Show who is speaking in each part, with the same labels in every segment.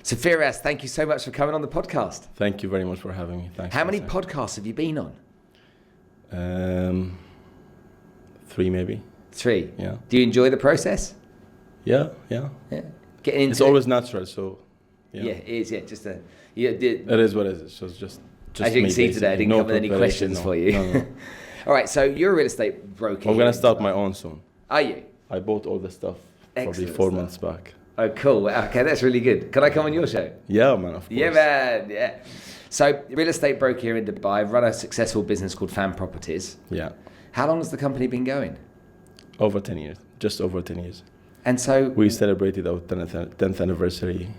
Speaker 1: So Firas, thank you so much for coming on the podcast.
Speaker 2: Thank you very much for having me. Thanks.
Speaker 1: How many podcasts have you been on?
Speaker 2: 3 maybe.
Speaker 1: 3?
Speaker 2: Yeah.
Speaker 1: Do you enjoy the process?
Speaker 2: Yeah.
Speaker 1: Getting into
Speaker 2: it's always natural, so
Speaker 1: yeah, it is. Yeah, just a.
Speaker 2: It is what it is. So it's just
Speaker 1: as you can see today, I didn't come with any questions for you.
Speaker 2: No.
Speaker 1: All right, so you're a real estate broker.
Speaker 2: I'm gonna start my own soon.
Speaker 1: Are you?
Speaker 2: I bought all the stuff probably
Speaker 1: Excellent
Speaker 2: 4
Speaker 1: stuff.
Speaker 2: months back.
Speaker 1: Oh, cool. Okay, that's really good. Can I come on your show?
Speaker 2: Yeah, man. Of course.
Speaker 1: Yeah, man. Yeah. So, real estate broker here in Dubai, run a successful business called Fan Properties.
Speaker 2: Yeah.
Speaker 1: How long has the company been going?
Speaker 2: Over 10 years. Just over 10 years.
Speaker 1: And so
Speaker 2: we celebrated our 10th anniversary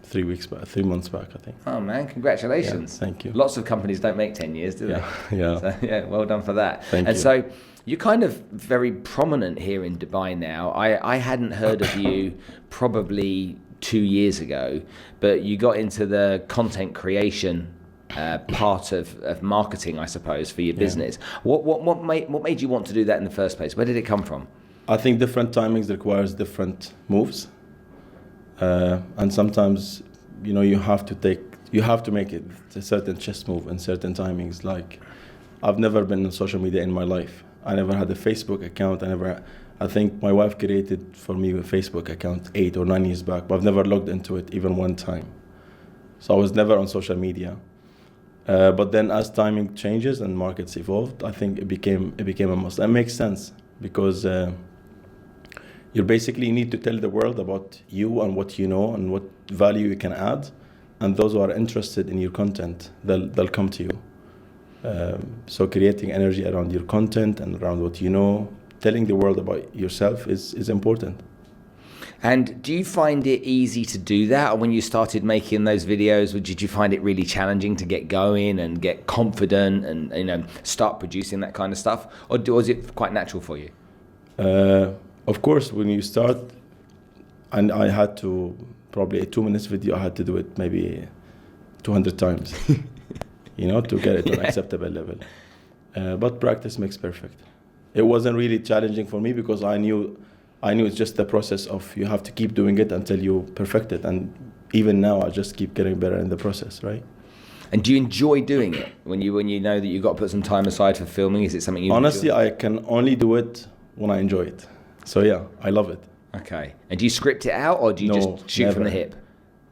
Speaker 2: 3 months back, I think.
Speaker 1: Oh man, congratulations.
Speaker 2: Yeah, thank you.
Speaker 1: Lots of companies don't make 10 years, do they?
Speaker 2: Yeah.
Speaker 1: So, yeah, well done for that.
Speaker 2: Thank you.
Speaker 1: And so you're kind of very prominent here in Dubai now. I hadn't heard of you probably 2 years ago, but you got into the content creation part of marketing, I suppose, for your business. What made you want to do that in the first place? Where did it come from?
Speaker 2: I think different timings requires different moves, and sometimes you have to make it a certain chess move in certain timings. Like, I've never been on social media in my life. I never had a Facebook account. I think my wife created for me a Facebook account 8 or 9 years back, but I've never logged into it even one time. So I was never on social media. But then as timing changes and markets evolved, I think it became a must. That makes sense because you basically need to tell the world about you and what you know and what value you can add. And those who are interested in your content, they'll come to you. So creating energy around your content and around what you know, telling the world about yourself is important.
Speaker 1: And do you find it easy to do that? Or when you started making those videos, did you find it really challenging to get going and get confident and start producing that kind of stuff? Or was it quite natural for you?
Speaker 2: Of course, when you start, and I had to, probably a 2 minutes video, I had to do it maybe 200 times, to get it to an acceptable level. But practice makes perfect. It wasn't really challenging for me because I knew it's just the process of you have to keep doing it until you perfect it. And even now, I just keep getting better in the process, right?
Speaker 1: And do you enjoy doing it when you know that you've got to put some time aside for filming? Is it something you
Speaker 2: honestly
Speaker 1: enjoy?
Speaker 2: I can only do it when I enjoy it. So yeah, I love it.
Speaker 1: Okay. And do you script it out or do you just shoot from the hip?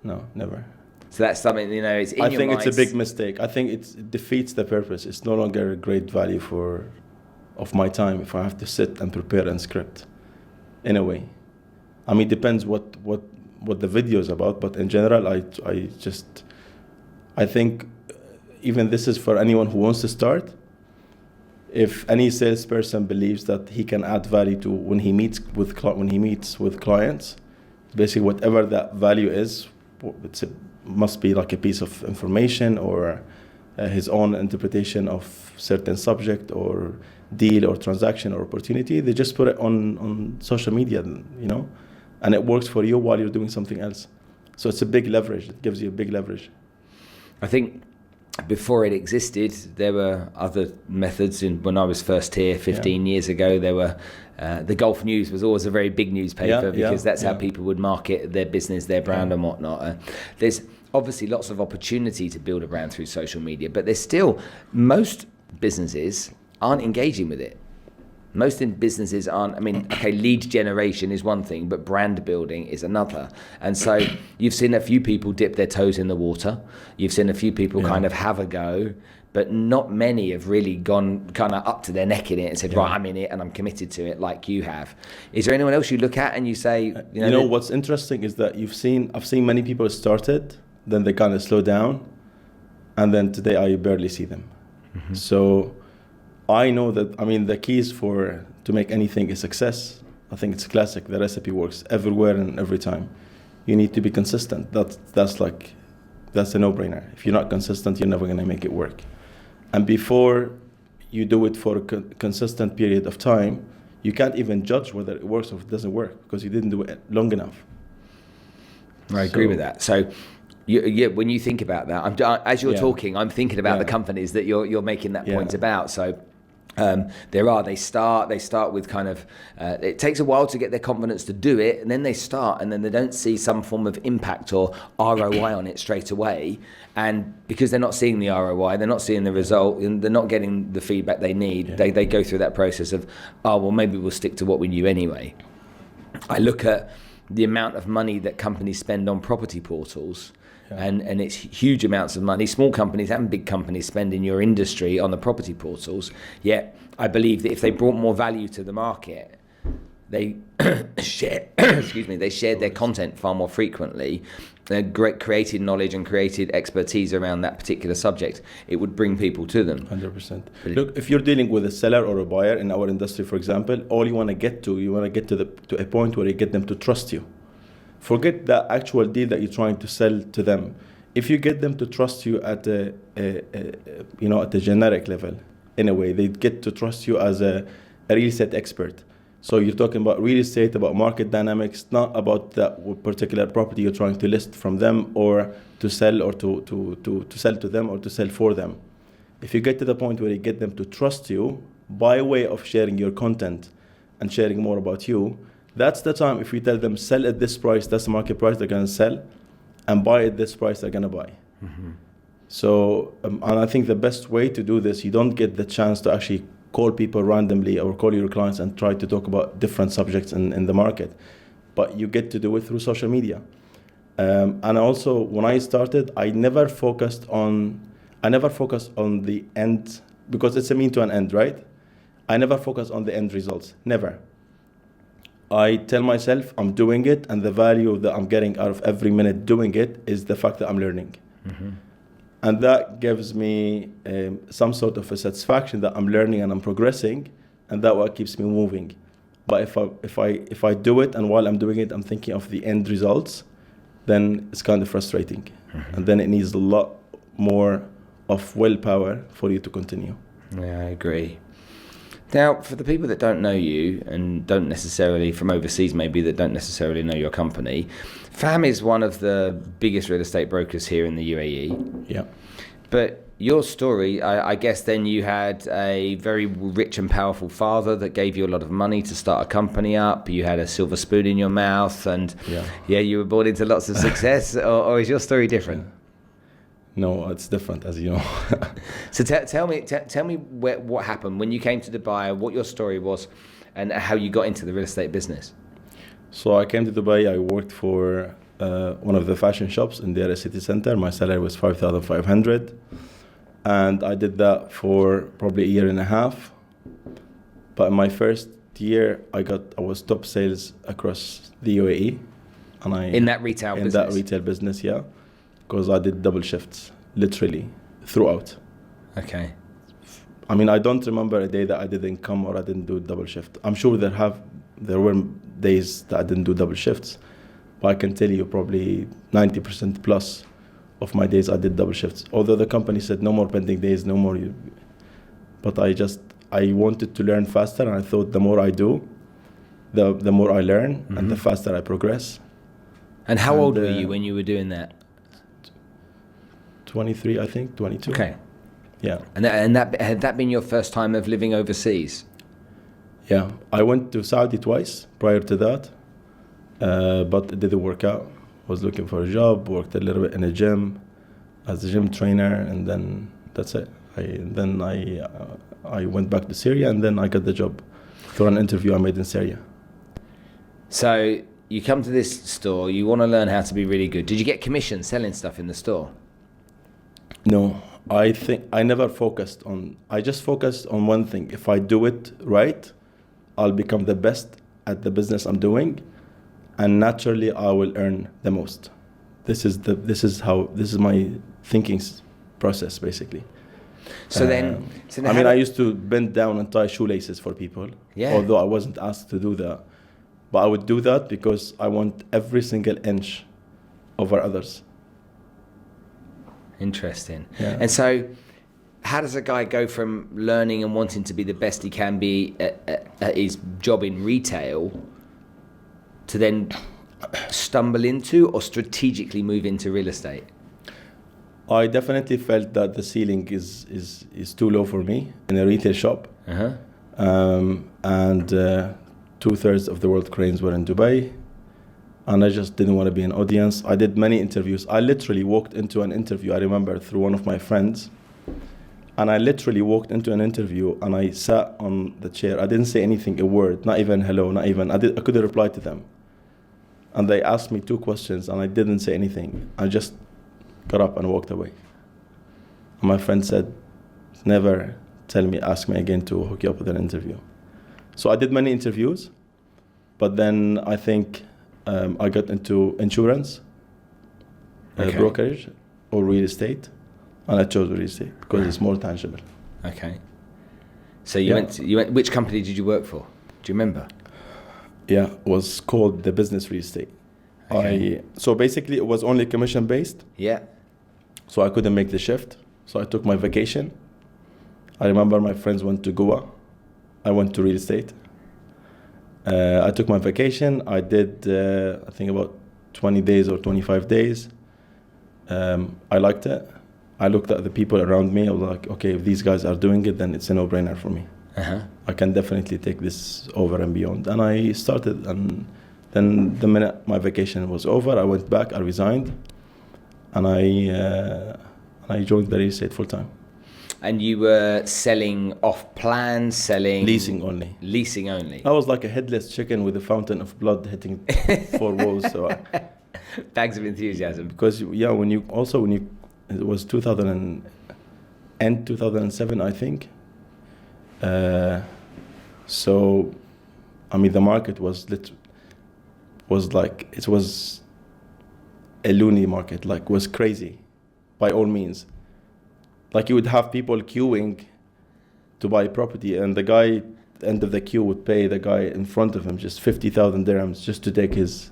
Speaker 2: No, never.
Speaker 1: So that's something, it's in your mind.
Speaker 2: I think it's a big mistake. I think it defeats the purpose. It's no longer a great value of my time if I have to sit and prepare and script in a way. I mean, it depends what the video is about, but in general, I think even this is for anyone who wants to start. If any salesperson believes that he can add value to when he meets with clients, basically whatever that value is, must be like a piece of information or his own interpretation of certain subject or deal or transaction or opportunity. They just put it on social media, and it works for you while you're doing something else. So it's a big leverage. It gives you a big leverage.
Speaker 1: I think before it existed, there were other methods. When I was first here 15 years ago, there were the Gulf News was always a very big newspaper because that's how people would market their business, their brand and whatnot. There's obviously lots of opportunity to build a brand through social media, but there's still, most businesses aren't engaging with it. Most businesses aren't. Lead generation is one thing, but brand building is another. And so you've seen a few people dip their toes in the water. You've seen a few people kind of have a go, but not many have really gone kind of up to their neck in it and said, right, I'm in it and I'm committed to it like you have. Is there anyone else you look at and you say,
Speaker 2: what's interesting is that I've seen many people started, then they kind of slow down, and then today I barely see them. Mm-hmm. So I know that, the keys to make anything a success, I think it's classic. The recipe works everywhere and every time. You need to be consistent. That's a no-brainer. If you're not consistent, you're never going to make it work. And before you do it for a consistent period of time, you can't even judge whether it works or if it doesn't work because you didn't do it long enough.
Speaker 1: I agree with that. So when you think about that, as you're talking, I'm thinking about the companies that you're making that point about. So They start with kind of, it takes a while to get their confidence to do it, and then they start, and then they don't see some form of impact or ROI on it straight away. And because they're not seeing the ROI, they're not seeing the result, and they're not getting the feedback they need, they go through that process of, oh, well, maybe we'll stick to what we knew anyway. I look at the amount of money that companies spend on property portals, and it's huge amounts of money. Small companies and big companies spend in your industry on the property portals. Yet I believe that if they brought more value to the market, they they shared their content far more frequently, created knowledge and created expertise around that particular subject, it would bring people to them.
Speaker 2: 100%. Look, if you're dealing with a seller or a buyer in our industry, for example, all you want to get to a point where you get them to trust you. Forget the actual deal that you're trying to sell to them. If you get them to trust you at a generic level, in a way, they get to trust you as a real estate expert. So you're talking about real estate, about market dynamics, not about that particular property you're trying to list from them or to sell, or to sell to them or to sell for them. If you get to the point where you get them to trust you by way of sharing your content and sharing more about you, that's the time. If we tell them sell at this price, that's the market price, they're going to sell, and buy at this price, they're going to buy. Mm-hmm. So, and I think the best way to do this, you don't get the chance to actually call people randomly or call your clients and try to talk about different subjects in the market, but you get to do it through social media. And also, when I started, I never focused on the end, because it's a mean to an end, right? I never focused on the end results, never. I tell myself I'm doing it, and the value that I'm getting out of every minute doing it is the fact that I'm learning. Mm-hmm. And that gives me some sort of a satisfaction that I'm learning and I'm progressing, and that what keeps me moving. But if I do it, and while I'm doing it, I'm thinking of the end results, then it's kind of frustrating. Mm-hmm. And then it needs a lot more of willpower for you to continue.
Speaker 1: Yeah, I agree. Now, for the people that don't know you and don't necessarily, from overseas maybe, that don't necessarily know your company, FAM is one of the biggest real estate brokers here in the UAE.
Speaker 2: Yeah.
Speaker 1: But your story, I guess then you had a very rich and powerful father that gave you a lot of money to start a company up. You had a silver spoon in your mouth, and you were born into lots of success. or is your story different?
Speaker 2: Yeah. No, it's different, as you know.
Speaker 1: So tell me what happened when you came to Dubai, what your story was, and how you got into the real estate business.
Speaker 2: So I came to Dubai. I worked for one of the fashion shops in the city center. My salary was 5,500, and I did that for probably a year and a half. But in my first year, I was top sales across the UAE, and
Speaker 1: in that retail
Speaker 2: business, yeah. Because I did double shifts, literally, throughout.
Speaker 1: Okay.
Speaker 2: I mean, I don't remember a day that I didn't come or I didn't do double shift. I'm sure there were days that I didn't do double shifts, but I can tell you probably 90% plus of my days I did double shifts. Although the company said no more pending days, no more. But I wanted to learn faster, and I thought the more I do, the more I learn, mm-hmm. and the faster I progress.
Speaker 1: And how old were you when you were doing that?
Speaker 2: 23, I think, 22.
Speaker 1: Okay.
Speaker 2: Yeah.
Speaker 1: And that had that been your first time of living overseas?
Speaker 2: Yeah. I went to Saudi twice prior to that, but it didn't work out. I was looking for a job, worked a little bit in a gym as a gym trainer, and then that's it. I went back to Syria, and then I got the job for an interview I made in Syria. So
Speaker 1: you come to this store, you want to learn how to be really good. Did you get commission selling stuff in the store?
Speaker 2: No, I think I never focused on. I just focused on one thing. If I do it right, I'll become the best at the business I'm doing, and naturally I will earn the most. This is my thinking process, basically. I used to bend down and tie shoelaces for people, although I wasn't asked to do that. But I would do that because I want every single inch over others.
Speaker 1: Interesting.
Speaker 2: Yeah.
Speaker 1: And so how does a guy go from learning and wanting to be the best he can be at his job in retail to then stumble into or strategically move into real estate?
Speaker 2: I definitely felt that the ceiling is too low for me in a retail shop.
Speaker 1: Uh-huh.
Speaker 2: And 2/3 of the world cranes were in Dubai. And I just didn't want to be an audience. I did many interviews. I literally walked into an interview, I remember, through one of my friends. And I literally walked into an interview and I sat on the chair. I didn't say anything, a word, not even hello, not even, I couldn't reply to them. And they asked me 2 questions and I didn't say anything. I just got up and walked away. And my friend said, never ask me again to hook you up with an interview. So I did many interviews, but then I think I got into insurance, brokerage, or real estate. And I chose real estate because it's more tangible.
Speaker 1: Okay. So you went. Which company did you work for? Do you remember?
Speaker 2: Yeah, it was called the Business Real Estate.
Speaker 1: Okay.
Speaker 2: So basically, it was only commission based.
Speaker 1: Yeah.
Speaker 2: So I couldn't make the shift. So I took my vacation. I remember my friends went to Goa. I went to real estate. I took my vacation. I did, I think, about 20 days or 25 days. I liked it. I looked at the people around me. I was like, okay, if these guys are doing it, then it's a no-brainer for me.
Speaker 1: Uh-huh.
Speaker 2: I can definitely take this over and beyond. And I started, and then the minute my vacation was over, I went back, I resigned, and I joined the real estate full-time.
Speaker 1: And you were selling off plan,
Speaker 2: Leasing only.
Speaker 1: Leasing only.
Speaker 2: I was like a headless chicken with a fountain of blood hitting 4 walls. So
Speaker 1: Bags of enthusiasm.
Speaker 2: Because it was 2007, I think. So, I mean, the market was a loony market, like was crazy, by all means. Like you would have people queuing to buy property, and the guy end of the queue would pay the guy in front of him just 50,000 dirhams just to take his.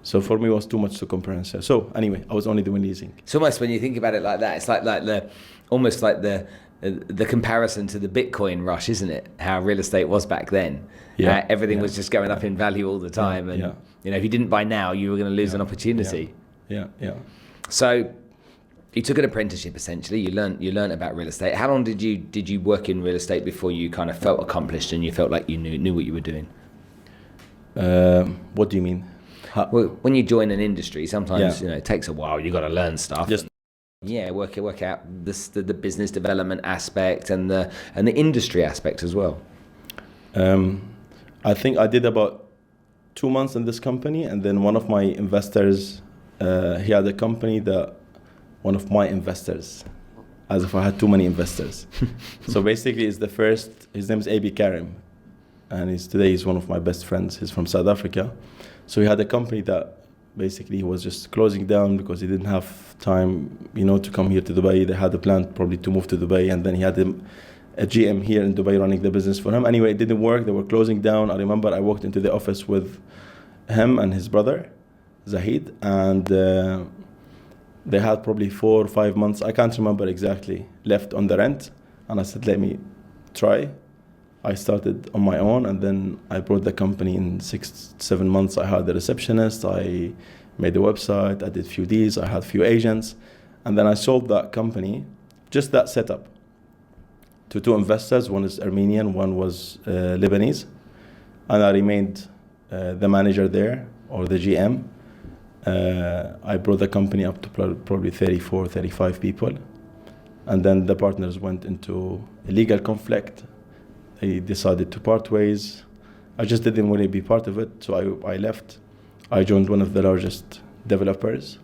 Speaker 2: So for me, it was too much to comprehend. So anyway, I was only doing leasing.
Speaker 1: It's almost, when you think about it like that, it's like almost like the comparison to the Bitcoin rush, isn't it? How real estate was back then.
Speaker 2: Yeah.
Speaker 1: Everything was just going up in value all the time, and you know, if you didn't buy now, you were going to lose an opportunity.
Speaker 2: Yeah.
Speaker 1: So you took an apprenticeship essentially. You learned about real estate. How long did you work in real estate before you kind of felt accomplished and you felt like you knew what you were doing?
Speaker 2: What do you mean?
Speaker 1: Well, when you join an industry, sometimes it takes a while. You got to learn stuff. Work out the business development aspect and the industry aspect as well.
Speaker 2: I think I did about 2 months in this company, and then one of my investors, he had a company that one of my investors, as if I had too many investors. So basically, his name is AB Karim, and today he's one of my best friends. He's from South Africa. So he had a company that basically he was just closing down because he didn't have time, to come here to Dubai. They had a plan probably to move to Dubai, and then he had a GM here in Dubai running the business for him. Anyway, it didn't work. They were closing down. I remember I walked into the office with him and his brother, Zahid, and they had probably 4 or 5 months, I can't remember exactly, left on the rent. And I said, let me try. I started on my own, and then I brought the company in 6-7 months. I had a receptionist, I made a website, I did few deals, I had few agents, and then I sold that company, just that setup, to 2 investors. One is Armenian, one was Lebanese, and I remained the manager there, or the GM. I brought the company up to probably 34, 35 people, and then the partners went into a legal conflict. They decided to part ways. I just didn't want to be part of it, so I left. I joined one of the largest developers.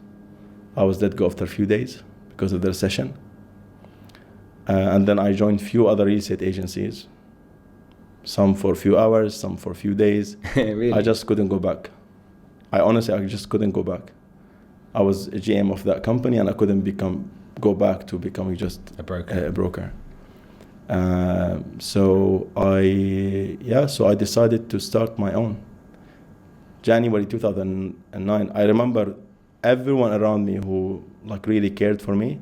Speaker 2: I was let go after a few days because of the recession. And then I joined few other real estate agencies, some for a few hours, some for a few days.
Speaker 1: Really?
Speaker 2: I just couldn't go back. I just couldn't go back. I was a GM of that company, and I couldn't go back to becoming just
Speaker 1: a broker.
Speaker 2: So I decided to start my own. January 2009, I remember everyone around me who really cared for me,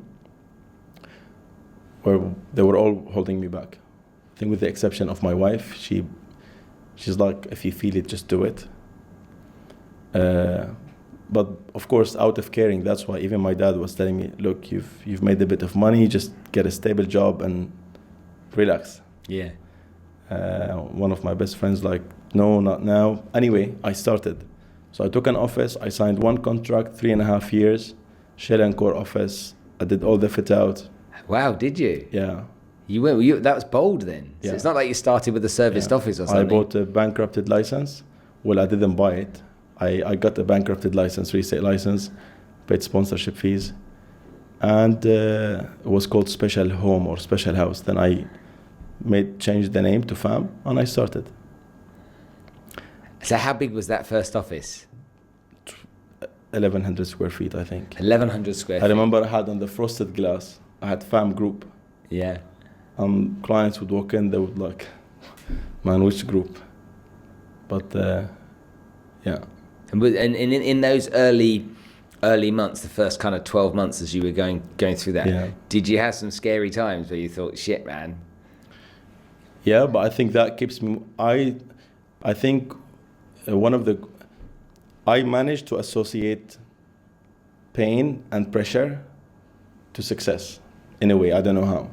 Speaker 2: they were all holding me back. I think with the exception of my wife, she's like, if you feel it, just do it. but of course, out of caring, that's why even my dad was telling me, look, you've made a bit of money, just get a stable job and relax.
Speaker 1: Yeah.
Speaker 2: One of my best friends like, no, not now. Anyway, I started. So I took an office, I signed one contract, 3.5 years, shell and core office. I did all the fit out.
Speaker 1: Wow, did you?
Speaker 2: Yeah.
Speaker 1: That was bold then. So it's not like you started with a serviced office or something.
Speaker 2: I bought a bankrupted license. Well, I didn't buy it. I got a bankrupted license, real estate license, paid sponsorship fees. And it was called Special Home or Special House. Then I changed the name to FAM and I started.
Speaker 1: So how big was that first office?
Speaker 2: 1,100 square feet, I think.
Speaker 1: 1,100 square feet.
Speaker 2: I remember I had on the frosted glass, I had FAM group.
Speaker 1: Yeah.
Speaker 2: Clients would walk in, they would like, man, which group? But yeah.
Speaker 1: And in those early months, the first kind of 12 months as you were going through that, did you have some scary times where you thought, shit, man?
Speaker 2: Yeah, but I think that keeps me, I think I managed to associate pain and pressure to success in a way. I don't know how.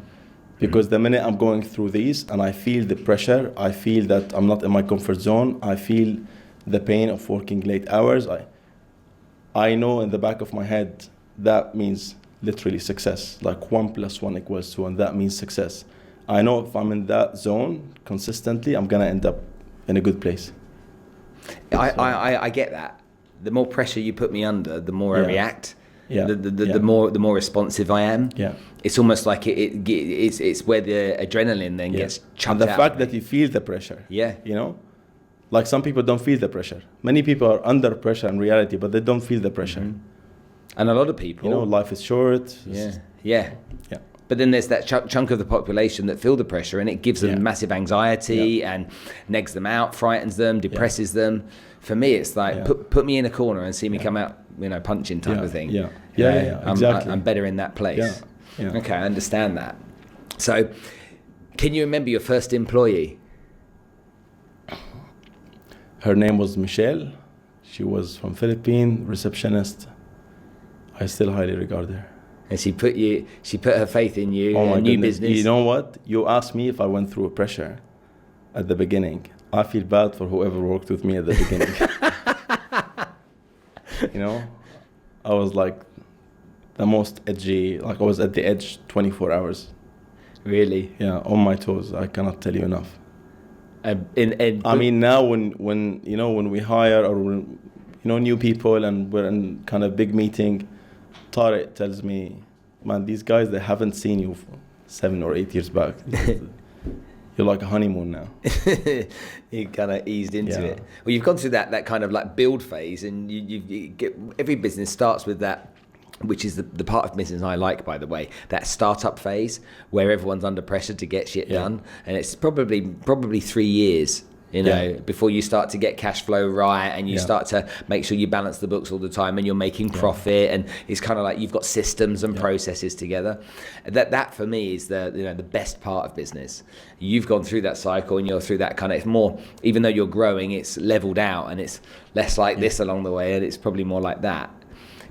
Speaker 2: Because the minute I'm going through these and I feel the pressure, I feel that I'm not in my comfort zone, I feel the pain of working late hours, I know in the back of my head that means literally success. Like 1 + 1 = 2, and that means success. I know if I'm in that zone consistently, I'm gonna end up in a good place.
Speaker 1: I get that. The more pressure you put me under, the more I react.
Speaker 2: Yeah.
Speaker 1: The more responsive I am.
Speaker 2: Yeah.
Speaker 1: It's almost like it's where the adrenaline then gets chucked out.
Speaker 2: And the fact that you feel the pressure.
Speaker 1: Yeah.
Speaker 2: You know? Like some people don't feel the pressure. Many people are under pressure in reality, but they don't feel the pressure.
Speaker 1: Mm-hmm. And a lot of people,
Speaker 2: you know, life is short.
Speaker 1: Yeah. But then there's that chunk of the population that feel the pressure, and it gives them massive anxiety and negs them out, frightens them, depresses them. For me, it's like put me in a corner and see me come out, punching type of thing.
Speaker 2: Exactly.
Speaker 1: I'm better in that place.
Speaker 2: Yeah.
Speaker 1: Okay, I understand that. So, can you remember your first employee?
Speaker 2: Her name was Michelle. She was from Philippines, receptionist. I still highly regard her.
Speaker 1: And she put her faith in you,
Speaker 2: oh my
Speaker 1: new
Speaker 2: goodness.
Speaker 1: business.
Speaker 2: You know what? You asked me if I went through a pressure at the beginning. I feel bad for whoever worked with me at the beginning. You know, I was like the most edgy, like I was at the edge 24 hours.
Speaker 1: Really?
Speaker 2: Yeah, on my toes. I cannot tell you enough.
Speaker 1: I mean,
Speaker 2: now when we hire or when, new people and we're in kind of big meeting, Tariq tells me, man, these guys, they haven't seen you for 7 or 8 years back. You're like a honeymoon now.
Speaker 1: You kind of eased into it. Well, you've gone through that kind of like build phase, and you get, every business starts with that, which is the part of business I like, by the way, that startup phase where everyone's under pressure to get shit done, and it's probably 3 years. Before you start to get cash flow right, and you start to make sure you balance the books all the time, and you're making profit, and it's kind of like you've got systems and processes together. That for me is the best part of business. You've gone through that cycle, and you're through that kind of. It's more, even though you're growing, it's leveled out, and it's less like this along the way, and it's probably more like that.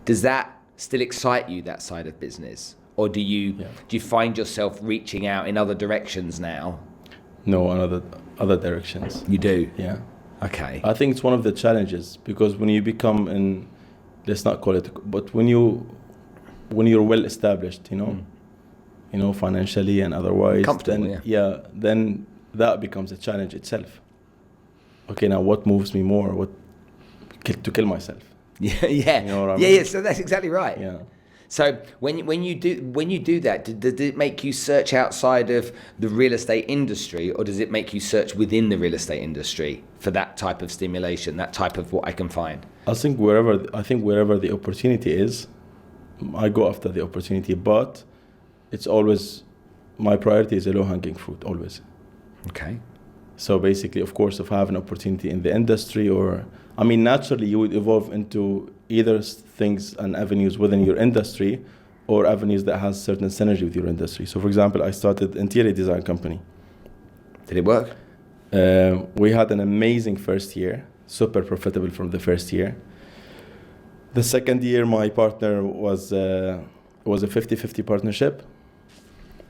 Speaker 1: Does that still excite you, that side of business, or do you find yourself reaching out in other directions now?
Speaker 2: No, other directions.
Speaker 1: You do?
Speaker 2: Yeah.
Speaker 1: Okay.
Speaker 2: I think it's one of the challenges, because when you become let's not call it, but when you're well established, financially and otherwise,
Speaker 1: comfortable,
Speaker 2: then that becomes a challenge itself. Okay, now what moves me more? To kill myself?
Speaker 1: Yeah.
Speaker 2: You know what I mean?
Speaker 1: Yeah. So that's exactly right.
Speaker 2: Yeah.
Speaker 1: So when you do that, does it make you search outside of the real estate industry, or does it make you search within the real estate industry for that type of stimulation, that type of what I can find?
Speaker 2: I think wherever the opportunity is, I go after the opportunity. But it's always, my priority is a low-hanging fruit always.
Speaker 1: Okay.
Speaker 2: So basically, of course, if I have an opportunity in the industry, naturally you would evolve into either things and avenues within your industry, or avenues that has certain synergy with your industry. So, for example, I started interior design company.
Speaker 1: Did it work?
Speaker 2: We had an amazing first year, super profitable from the first year. The second year, my partner was a 50-50 partnership.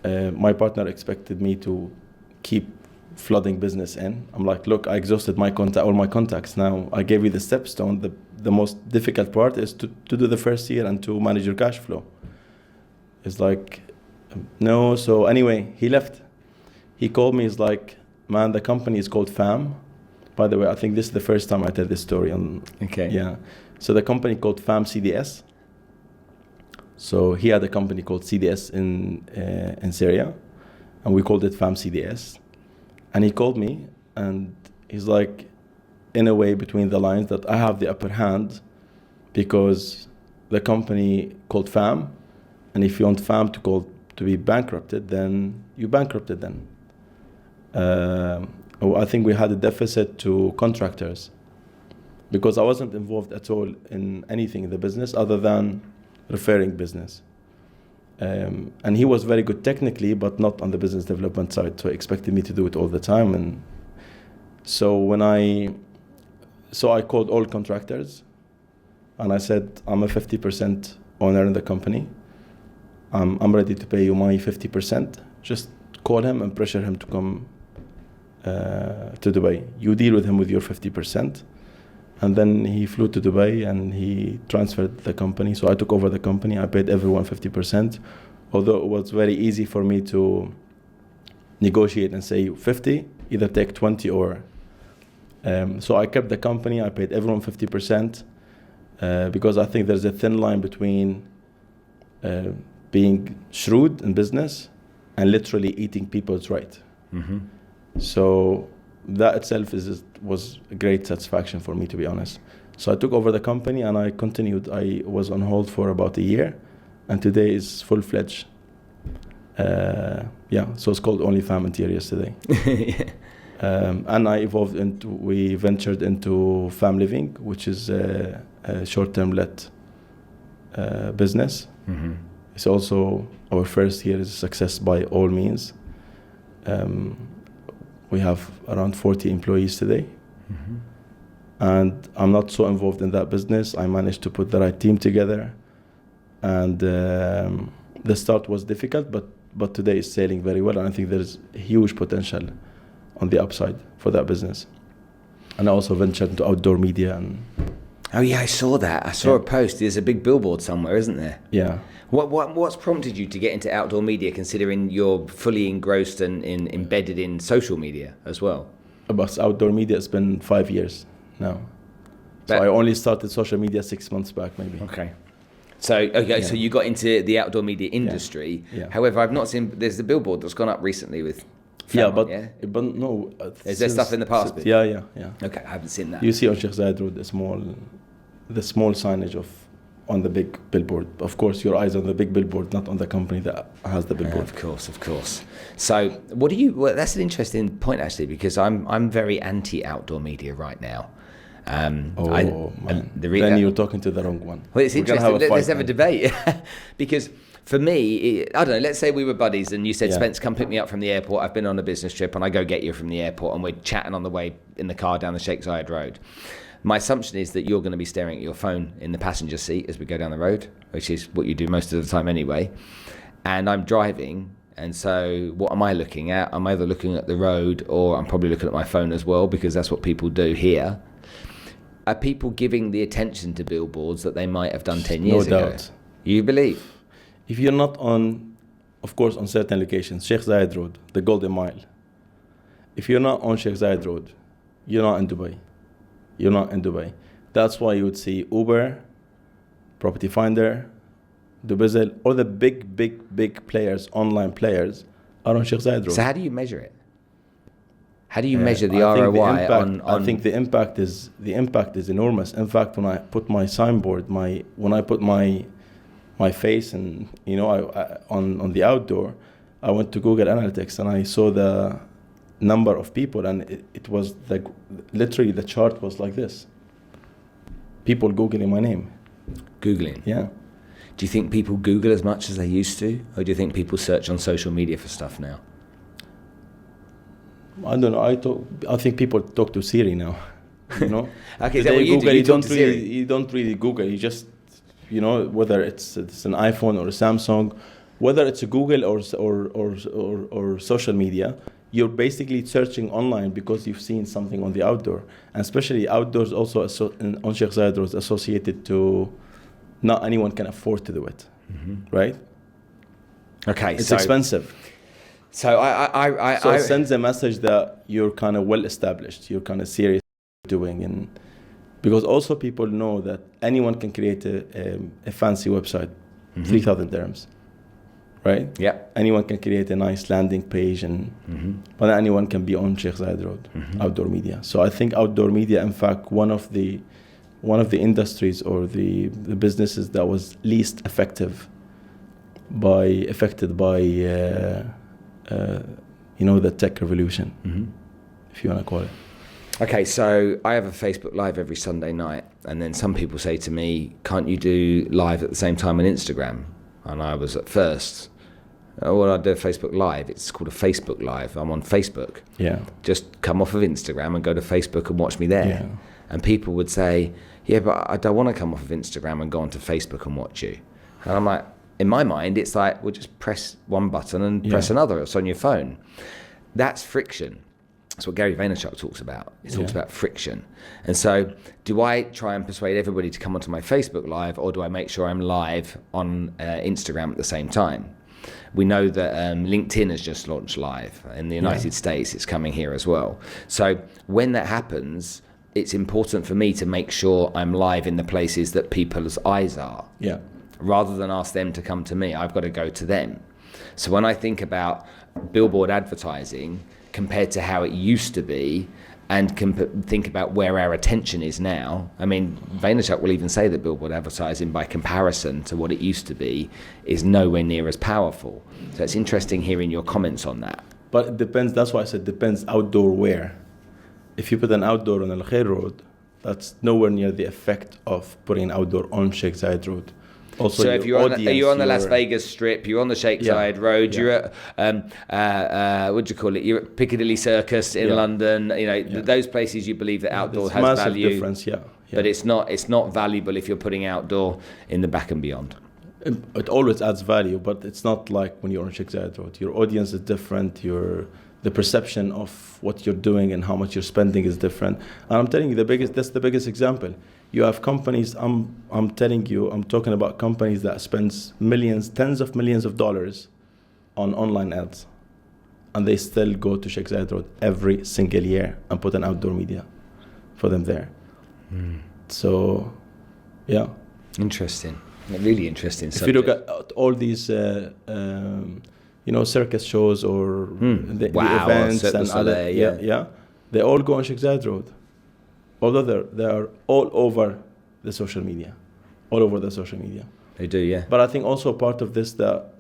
Speaker 2: My partner expected me to keep flooding business in. I'm like, look, I exhausted all my contacts. Now I gave you the stepstone. The most difficult part is to do the first year and to manage your cash flow. It's like, no. So anyway, he left. He called me. He's like, man, the company is called FAM. By the way, I think this is the first time I tell this story.
Speaker 1: Okay.
Speaker 2: Yeah. So the company called FAM CDS. So he had a company called CDS in Syria, and we called it FAM CDS. And he called me, and he's like, in a way between the lines, that I have the upper hand because the company called FAM, and if you want FAM to be bankrupted, then you bankrupted them. I think we had a deficit to contractors because I wasn't involved at all in anything in the business other than referring business. And he was very good technically, but not on the business development side. So he expected me to do it all the time. And so I called all contractors and I said, I'm a 50% owner in the company. I'm ready to pay you my 50%. Just call him and pressure him to come to Dubai. You deal with him with your 50%. And then he flew to Dubai and he transferred the company. So I took over the company. I paid everyone 50%, although it was very easy for me to negotiate and say 50, either take 20 or... so I kept the company. I paid everyone 50% because I think there's a thin line between being shrewd in business and literally eating people's right. Mm-hmm. So that itself was a great satisfaction for me, to be honest. So I took over the company and I continued. I was on hold for about a year, and today is full-fledged. So it's called Only FAM Interiors today. And we ventured into FAM Living, which is a short-term let business. Mm-hmm. It's also our first year is a success by all means. We have around 40 employees today. Mm-hmm. And I'm not so involved in that business. I managed to put the right team together. And the start was difficult, but today it's sailing very well. And I think there's huge potential on the upside for that business. And I also ventured into outdoor media.
Speaker 1: Oh yeah, I saw that. I saw a post. There's a big billboard somewhere, isn't there?
Speaker 2: Yeah.
Speaker 1: What's prompted you to get into outdoor media, considering you're fully engrossed and embedded in social media as well?
Speaker 2: About outdoor media, it's been 5 years now. So I only started social media 6 months back, maybe.
Speaker 1: Okay. So you got into the outdoor media industry. Yeah. However, I've not seen. There's the billboard that's gone up recently with.
Speaker 2: But no.
Speaker 1: Is there stuff in the past?
Speaker 2: Yeah.
Speaker 1: Okay, I haven't seen that.
Speaker 2: You see on Sheikh Zayed Road the small signage on the big billboard. Of course, your eyes on the big billboard, not on the company that has the billboard.
Speaker 1: Of course. So, what do you? Well, that's an interesting point actually, because I'm very anti outdoor media right now.
Speaker 2: Then you're talking to the wrong one.
Speaker 1: Well, it's interesting. Let's have a debate because. For me, I don't know, let's say we were buddies and you said, Spence, come pick me up from the airport. I've been on a business trip and I go get you from the airport and we're chatting on the way in the car down the Sheikh Zayed Road. My assumption is that you're going to be staring at your phone in the passenger seat as we go down the road, which is what you do most of the time anyway. And I'm driving. And so what am I looking at? I'm either looking at the road or I'm probably looking at my phone as well, because that's what people do here. Are people giving the attention to billboards that they might have done 10 years ago? No doubt. You believe?
Speaker 2: If you're not on certain locations, Sheikh Zayed Road, the Golden Mile. If you're not on Sheikh Zayed Road, you're not in Dubai. That's why you would see Uber, Property Finder, Dubizzle, all the big players, online players, are on Sheikh Zayed Road.
Speaker 1: So how do you measure it? How do you measure the ROI on?
Speaker 2: I think the impact is enormous. In fact, when I put my signboard, when I put my face and on the outdoor, I went to Google Analytics and I saw the number of people, and it was like literally the chart was like this. People Googling my name.
Speaker 1: Googling?
Speaker 2: Yeah.
Speaker 1: Do you think people Google as much as they used to, or do you think people search on social media for stuff now?
Speaker 2: I don't know. I think people talk to Siri now. You know.
Speaker 1: Okay,
Speaker 2: Today,
Speaker 1: so
Speaker 2: Google,
Speaker 1: you
Speaker 2: you don't really Google. You just, you know, whether it's an iPhone or a Samsung, whether it's a Google or social media, you're basically searching online because you've seen something on the outdoor, and especially outdoors also on Sheikh Zayed Road associated to, not anyone can afford to do it, right?
Speaker 1: Okay,
Speaker 2: it's expensive.
Speaker 1: So
Speaker 2: it sends a message that you're kind of well established, you're kind of serious doing, and because also people know that anyone can create a fancy website, 3,000 dirhams, right?
Speaker 1: Yeah.
Speaker 2: Anyone can create a nice landing page, and but anyone can be on Sheikh Zayed Road, outdoor media. So I think outdoor media, in fact, one of the industries or the businesses that was least affected by you know, the tech revolution, if you want to call it.
Speaker 1: Okay, so I have a Facebook Live every Sunday night, and then some people say to me, can't you do live at the same time on Instagram? And I was at first, well, I do a Facebook Live. It's called a Facebook Live. I'm on Facebook.
Speaker 2: Yeah.
Speaker 1: Just come off of Instagram and go to Facebook and watch me there.
Speaker 2: Yeah.
Speaker 1: And people would say, yeah, but I don't want to come off of Instagram and go onto Facebook and watch you. And I'm like, in my mind, it's like, well, just press one button and press another. It's on your phone. That's friction. That's what Gary Vaynerchuk talks about. He talks about friction. And so do I try and persuade everybody to come onto my Facebook Live, or do I make sure I'm live on Instagram at the same time? We know that LinkedIn has just launched live in the United States. It's coming here as well. So when that happens, it's important for me to make sure I'm live in the places that people's eyes are.
Speaker 2: Yeah.
Speaker 1: Rather than ask them to come to me, I've got to go to them. So when I think about billboard advertising compared to how it used to be, and think about where our attention is now, I mean, Vaynerchuk will even say that billboard advertising, by comparison to what it used to be, is nowhere near as powerful. So it's interesting hearing your comments on that.
Speaker 2: But it depends, that's why I said depends outdoor where. If you put an outdoor on Al Khair Road, that's nowhere near the effect of putting an outdoor on Sheikh Zayed Road. Also,
Speaker 1: so if you're on the Las Vegas Strip, you're on the Sheikh Zayed Road, you're at what do you call it? You're at Piccadilly Circus in London. You know, those places you believe that outdoor has
Speaker 2: massive
Speaker 1: value.
Speaker 2: Difference,
Speaker 1: But it's not valuable if you're putting outdoor in the back and beyond.
Speaker 2: It always adds value, but it's not like when you're on Sheikh Zayed Road. Your audience is different. The perception of what you're doing and how much you're spending is different. And I'm telling you, that's the biggest example. You have companies, I'm talking about companies that spends millions, tens of millions of dollars on online ads. And they still go to Sheikh Zayed Road every single year and put an outdoor media for them there. So, yeah.
Speaker 1: Interesting. Really interesting subject.
Speaker 2: If you look at all these, circus shows or the events and other, they all go on Sheikh Zayed Road. Although they are all over the social media.
Speaker 1: They do, yeah.
Speaker 2: But I think also part of this that,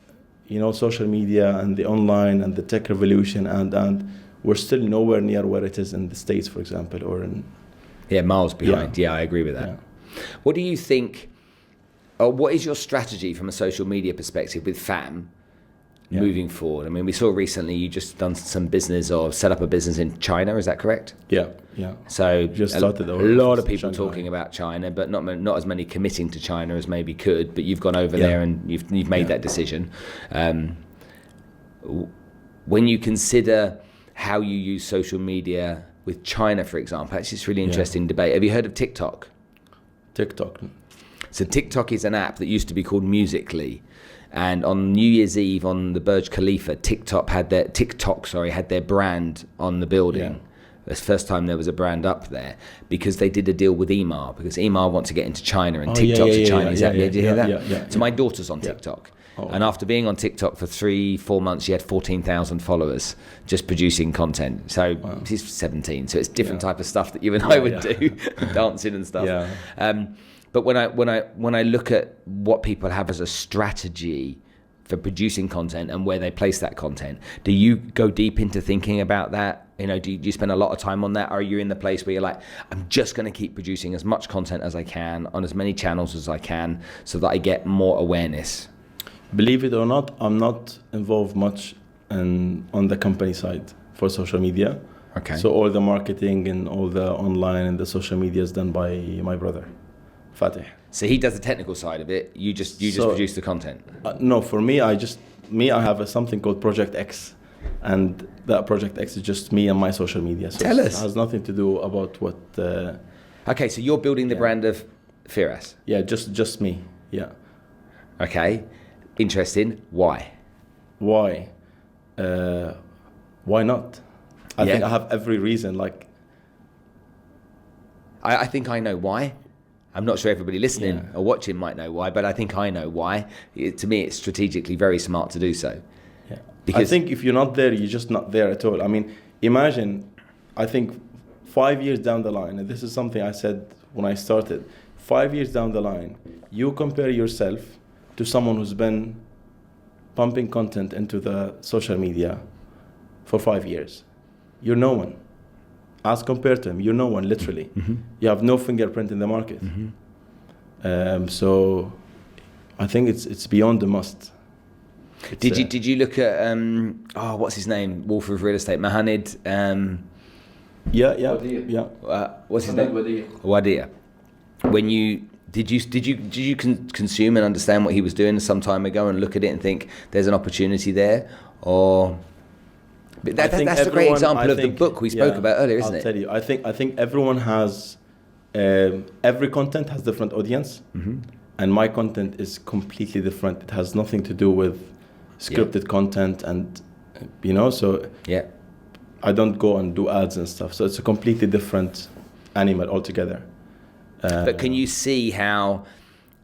Speaker 2: social media and the online and the tech revolution and we're still nowhere near where it is in the States, for example, or in...
Speaker 1: Yeah, miles behind. Yeah, I agree with that. Yeah. What do you think, what is your strategy from a social media perspective with FAM moving forward? I mean, we saw recently you just done some business or set up a business in China, is that correct?
Speaker 2: Yeah.
Speaker 1: So
Speaker 2: just started
Speaker 1: a lot of people talking about China, but not as many committing to China as maybe could, but you've gone over there and you've made that decision. When you consider how you use social media with China, for example, actually it's a really interesting debate. Have you heard of TikTok? So TikTok is an app that used to be called Musical.ly. And on New Year's Eve on the Burj Khalifa, TikTok had their brand on the building. Yeah. It's the first time there was a brand up there because they did a deal with Emaar, because Emaar want to get into China and TikTok's a Chinese app. Did you hear that?
Speaker 2: Yeah.
Speaker 1: So my daughter's on TikTok. And after being on TikTok for 3-4 months, she had 14,000 followers just producing content. So she's 17, so it's different type of stuff that you and I would do, dancing and stuff.
Speaker 2: Yeah.
Speaker 1: But when I look at what people have as a strategy for producing content and where they place that content, do you go deep into thinking about that? Do you spend a lot of time on that? Or are you in the place where you're like, I'm just going to keep producing as much content as I can on as many channels as I can so that I get more awareness?
Speaker 2: Believe it or not, I'm not involved much on the company side for social media.
Speaker 1: Okay.
Speaker 2: So all the marketing and all the online and the social media is done by my brother, Fatih.
Speaker 1: So he does the technical side of it. You just produce the content.
Speaker 2: No, for me, I have something called Project X, and that Project X is just me and my social media. So
Speaker 1: Tell us.
Speaker 2: It has nothing to do about what.
Speaker 1: Okay, so you're building the brand of Firas.
Speaker 2: Yeah, just me. Yeah.
Speaker 1: Okay, interesting. Why?
Speaker 2: Why? Why not? I think I have every reason. Like,
Speaker 1: I think I know why. I'm not sure everybody listening or watching might know why, but I think I know why. To me, it's strategically very smart to do so.
Speaker 2: Yeah.
Speaker 1: Because
Speaker 2: I think if you're not there, you're just not there at all. I mean, imagine, I think 5 years down the line, and this is something I said when I started, 5 years down the line, you compare yourself to someone who's been pumping content into the social media for 5 years. You're no one. As compared to him, you're no one, literally.
Speaker 1: Mm-hmm.
Speaker 2: You have no fingerprint in the market.
Speaker 1: Mm-hmm.
Speaker 2: So I think it's beyond the must.
Speaker 1: Did you look at what's his name? Wolf of Real Estate, Mohammed. What's his name? Wadia. When did you consume and understand what he was doing some time ago and look at it and think there's an opportunity there, or? But that's a great example of the book we spoke about earlier, isn't it?
Speaker 2: I'll tell you. I think everyone has every content has different audience, and my content is completely different. It has nothing to do with scripted content, and so I don't go and do ads and stuff. So it's a completely different animal altogether.
Speaker 1: But can you see how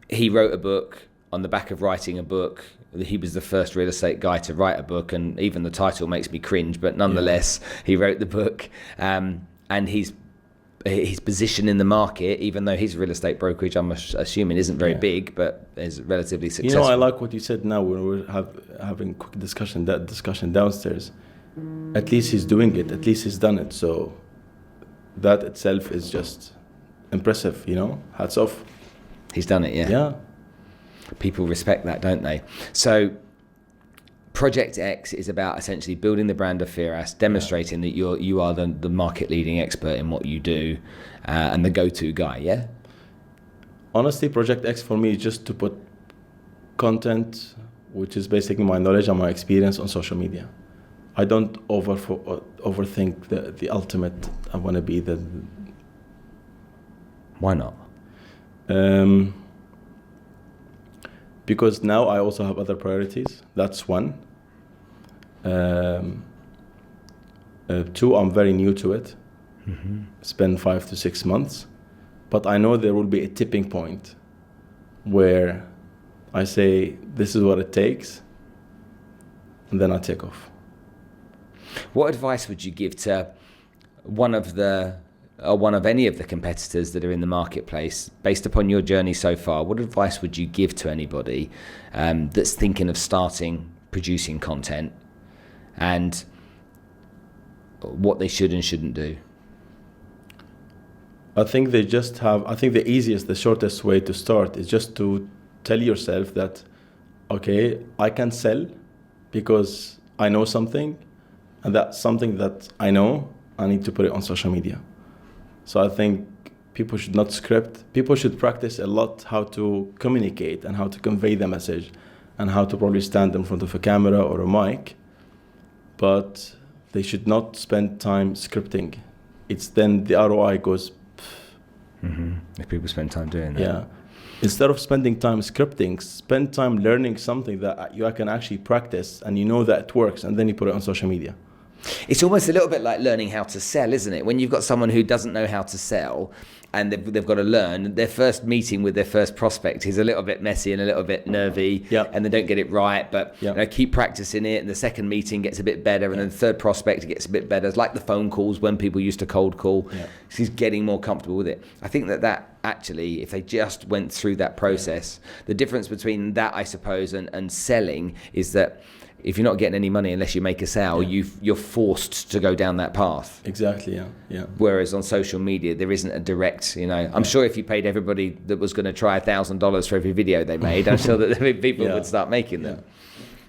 Speaker 1: he wrote a book on the back of writing a book? He was the first real estate guy to write a book, and even the title makes me cringe, but nonetheless, he wrote the book, and his position in the market, even though his real estate brokerage, I'm assuming, isn't very big, but is relatively successful.
Speaker 2: I like what you said now when we're having a quick discussion downstairs. At least he's doing it. At least he's done it. So that itself is just impressive, hats off.
Speaker 1: He's done it,
Speaker 2: Yeah.
Speaker 1: People respect that, don't they? So Project X is about essentially building the brand of Firas, demonstrating that you are the market leading expert in what you do, and the go-to guy, yeah?
Speaker 2: Honestly, Project X for me is just to put content, which is basically my knowledge and my experience, on social media. I don't overthink the ultimate. I want to be the...
Speaker 1: Why not?
Speaker 2: Because now I also have other priorities. That's one. 2, I'm very new to it. Spend 5 to 6 months. But I know there will be a tipping point where I say, this is what it takes, and then I take off.
Speaker 1: What advice would you give to one of any of the competitors that are in the marketplace, based upon your journey so far? What advice would you give to anybody that's thinking of starting producing content, and what they should and shouldn't do?
Speaker 2: I think the easiest, the shortest way to start is just to tell yourself that, okay, I can sell because I know something, and that's something that I know, I need to put it on social media. So I think people should not script. People should practice a lot how to communicate and how to convey the message, and how to probably stand in front of a camera or a mic. But they should not spend time scripting. It's then the ROI goes...
Speaker 1: If people spend time doing that.
Speaker 2: Yeah. Instead of spending time scripting, spend time learning something that you can actually practice, and you know that it works, and then you put it on social media.
Speaker 1: It's almost a little bit like learning how to sell, isn't it? When you've got someone who doesn't know how to sell, and they've got to learn, their first meeting with their first prospect is a little bit messy and a little bit nervy, and they don't get it right, but keep practicing it, and the second meeting gets a bit better, and then the third prospect gets a bit better. It's like the phone calls when people used to cold call. She's getting more comfortable with it. I think that actually, if they just went through that process, the difference between that, I suppose, and selling is that if you're not getting any money unless you make a sale, you're forced to go down that path.
Speaker 2: Exactly, yeah.
Speaker 1: Whereas on social media, there isn't a direct, I'm sure if you paid everybody that was going to try $1,000 for every video they made, I'm sure that people would start making them.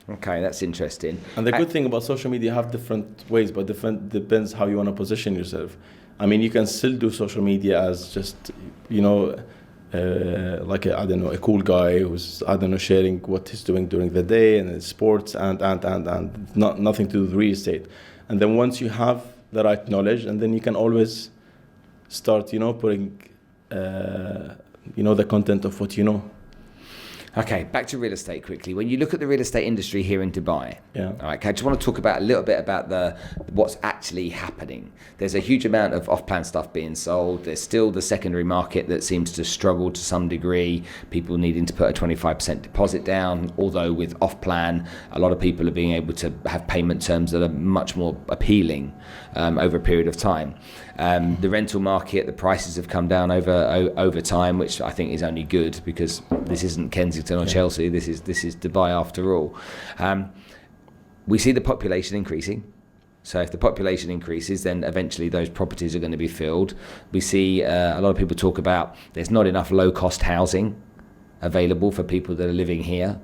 Speaker 1: Okay, that's interesting.
Speaker 2: And the good thing about social media, you have different ways, but depends how you want to position yourself. I mean, you can still do social media as just, like a cool guy who's, sharing what he's doing during the day and sports and nothing to do with real estate. And then once you have the right knowledge, and then you can always start, putting, the content of what you know.
Speaker 1: Okay, back to real estate quickly. When you look at the real estate industry here in Dubai,
Speaker 2: yeah.
Speaker 1: All right, I just want to talk about a little bit about what's actually happening. There's a huge amount of off-plan stuff being sold. There's still the secondary market that seems to struggle to some degree. People needing to put a 25% deposit down, although with off-plan, a lot of people are being able to have payment terms that are much more appealing over a period of time. The rental market, the prices have come down over time, which I think is only good because this isn't Kensington or Chelsea. This is Dubai after all. We see the population increasing. So if the population increases, then eventually those properties are going to be filled. We see a lot of people talk about there's not enough low-cost housing available for people that are living here.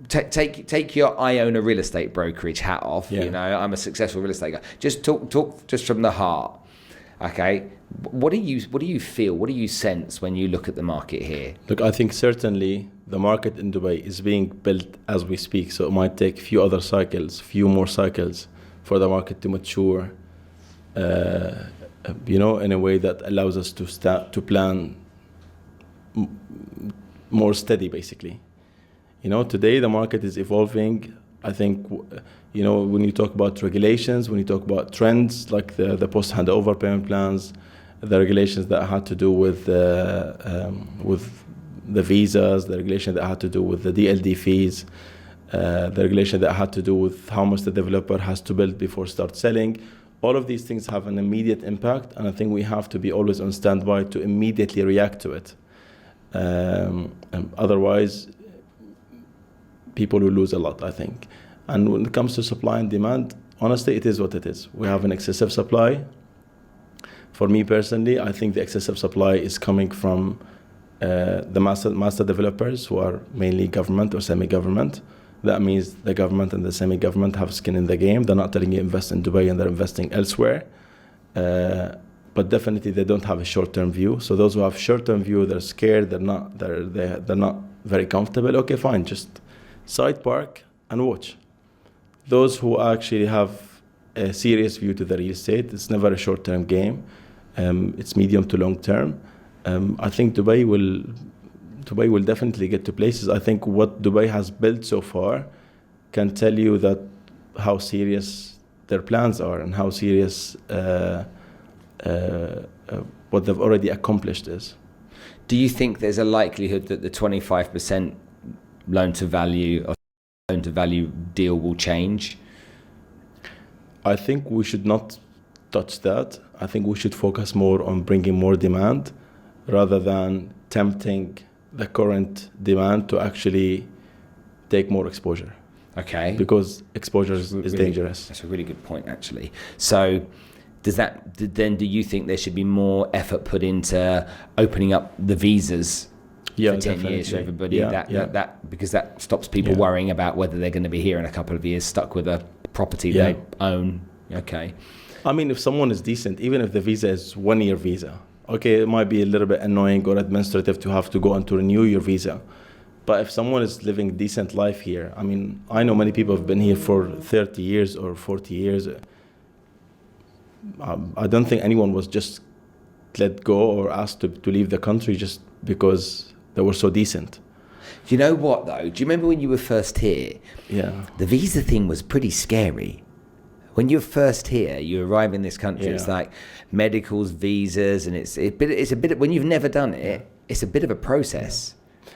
Speaker 1: Take your I own a real estate brokerage hat off.
Speaker 2: Yeah.
Speaker 1: I'm a successful real estate guy. Just talk just from the heart. Okay, what do you feel? What do you sense when you look at the market here?
Speaker 2: Look, I think certainly the market in Dubai is being built as we speak. So it might take few more cycles for the market to mature. In a way that allows us to start to plan more steady, basically. Today the market is evolving. I think, when you talk about regulations, when you talk about trends like the post-handover payment plans, the regulations that had to do with the visas, the regulation that had to do with the DLD fees, the regulation that had to do with how much the developer has to build before start selling. All of these things have an immediate impact, and I think we have to be always on standby to immediately react to it. Otherwise, people will lose a lot, I think. And when it comes to supply and demand, honestly, it is what it is. We have an excessive supply. For me personally, I think the excessive supply is coming from the master developers who are mainly government or semi-government. That means the government and the semi-government have skin in the game. They're not telling you invest in Dubai and they're investing elsewhere. But definitely they don't have a short-term view. So those who have short-term view, they're scared. They're not very comfortable. Okay, fine, just side park and watch. Those who actually have a serious view to the real estate, it's never a short-term game. It's medium to long-term. I think Dubai will definitely get to places. I think what Dubai has built so far can tell you that how serious their plans are and how serious what they've already accomplished is.
Speaker 1: Do you think there's a likelihood that the 25% loan to value deal will change?
Speaker 2: I think we should not touch that. I think we should focus more on bringing more demand rather than tempting the current demand to actually take more exposure.
Speaker 1: Okay.
Speaker 2: Because exposure is dangerous.
Speaker 1: That's a really good point, actually. So do you think there should be more effort put into opening up the visas for 10 years for everybody? Because that stops people worrying about whether they're going to be here in a couple of years stuck with a property they own. Okay.
Speaker 2: I mean, if someone is decent, even if the visa is 1 year visa, okay, it might be a little bit annoying or administrative to have to go and to renew your visa. But if someone is living a decent life here, I mean, I know many people have been here for 30 years or 40 years. I don't think anyone was just let go or asked to leave the country just because they were so decent.
Speaker 1: Do you know what, though? Do you remember when you were first here?
Speaker 2: Yeah.
Speaker 1: The visa thing was pretty scary. When you're first here, you arrive in this country, it's like medicals, visas, and it's a bit, when you've never done it, it's a bit of a process.